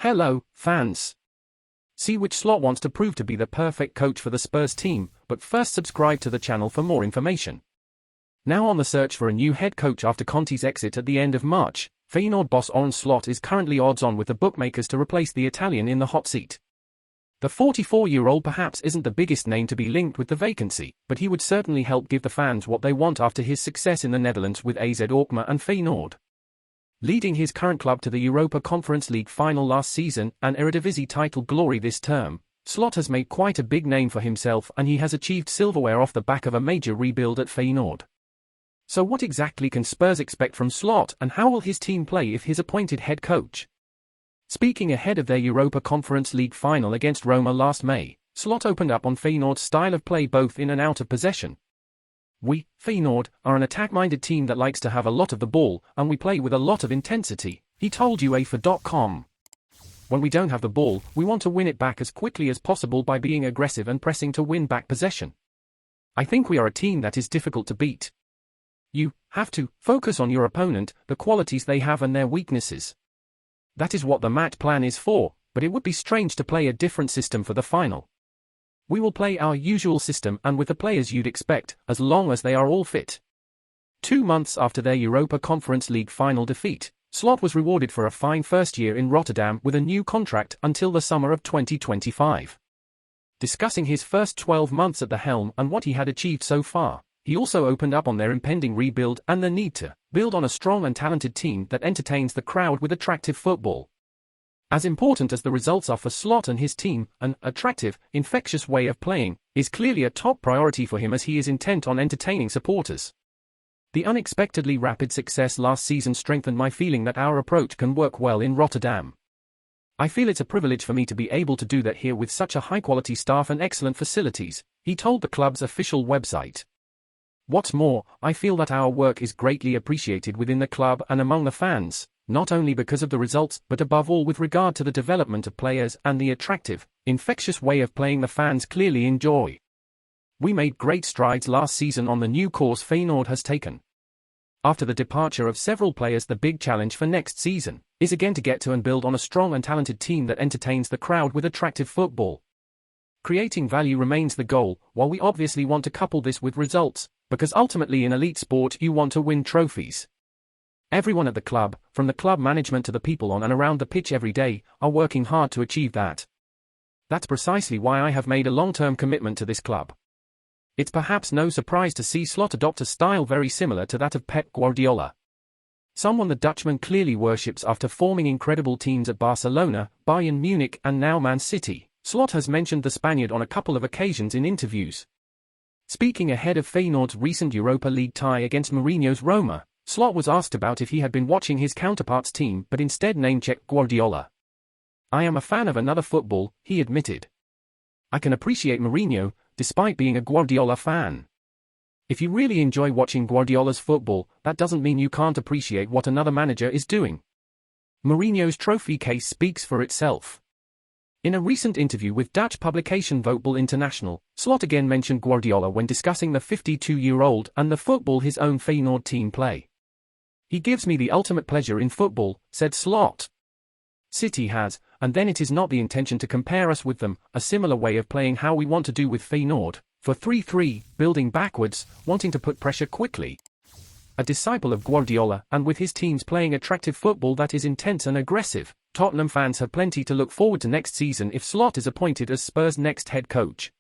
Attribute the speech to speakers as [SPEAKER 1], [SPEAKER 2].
[SPEAKER 1] Hello, fans. See which Slot wants to prove to be the perfect coach for the Spurs team, but first subscribe to the channel for more information. Now on the search for a new head coach after Conte's exit at the end of March, Feyenoord boss Arne Slot is currently odds-on with the bookmakers to replace the Italian in the hot seat. The 44-year-old perhaps isn't the biggest name to be linked with the vacancy, but he would certainly help give the fans what they want after his success in the Netherlands with AZ Alkmaar and Feyenoord. Leading his current club to the Europa Conference League final last season and Eredivisie title glory this term, Slot has made quite a big name for himself and he has achieved silverware off the back of a major rebuild at Feyenoord. So what exactly can Spurs expect from Slot and how will his team play if he's appointed head coach? Speaking ahead of their Europa Conference League final against Roma last May, Slot opened up on Feyenoord's style of play both in and out of possession. We, Feyenoord, are an attack-minded team that likes to have a lot of the ball, and we play with a lot of intensity, he told UEFA.com. When we don't have the ball, we want to win it back as quickly as possible by being aggressive and pressing to win back possession. I think we are a team that is difficult to beat. You have to focus on your opponent, the qualities they have and their weaknesses. That is what the match plan is for, but it would be strange to play a different system for the final. We will play our usual system and with the players you'd expect, as long as they are all fit. 2 months after their Europa Conference League final defeat, Slot was rewarded for a fine first year in Rotterdam with a new contract until the summer of 2025. Discussing his first 12 months at the helm and what he had achieved so far, he also opened up on their impending rebuild and the need to build on a strong and talented team that entertains the crowd with attractive football. As important as the results are for Slot and his team, an attractive, infectious way of playing is clearly a top priority for him as he is intent on entertaining supporters. The unexpectedly rapid success last season strengthened my feeling that our approach can work well in Rotterdam. I feel it's a privilege for me to be able to do that here with such a high-quality staff and excellent facilities, he told the club's official website. What's more, I feel that our work is greatly appreciated within the club and among the fans, not only because of the results but above all with regard to the development of players and the attractive, infectious way of playing the fans clearly enjoy. We made great strides last season on the new course Feyenoord has taken. After the departure of several players, the big challenge for next season is again to get to and build on a strong and talented team that entertains the crowd with attractive football. Creating value remains the goal, while we obviously want to couple this with results, because ultimately in elite sport you want to win trophies. Everyone at the club, from the club management to the people on and around the pitch every day, are working hard to achieve that. That's precisely why I have made a long-term commitment to this club. It's perhaps no surprise to see Slot adopt a style very similar to that of Pep Guardiola. Someone the Dutchman clearly worships after forming incredible teams at Barcelona, Bayern Munich and now Man City. Slot has mentioned the Spaniard on a couple of occasions in interviews. Speaking ahead of Feyenoord's recent Europa League tie against Mourinho's Roma, Slot was asked about if he had been watching his counterpart's team but instead name-checked Guardiola. I am a fan of another football, he admitted. I can appreciate Mourinho, despite being a Guardiola fan. If you really enjoy watching Guardiola's football, that doesn't mean you can't appreciate what another manager is doing. Mourinho's trophy case speaks for itself. In a recent interview with Dutch publication Voetbal International, Slot again mentioned Guardiola when discussing the 52-year-old and the football his own Feyenoord team play. He gives me the ultimate pleasure in football, said Slot. City has, and then it is not the intention to compare us with them, a similar way of playing how we want to do with Feyenoord, for 3-3, building backwards, wanting to put pressure quickly. A disciple of Guardiola and with his teams playing attractive football that is intense and aggressive, Tottenham fans have plenty to look forward to next season if Slot is appointed as Spurs' next head coach.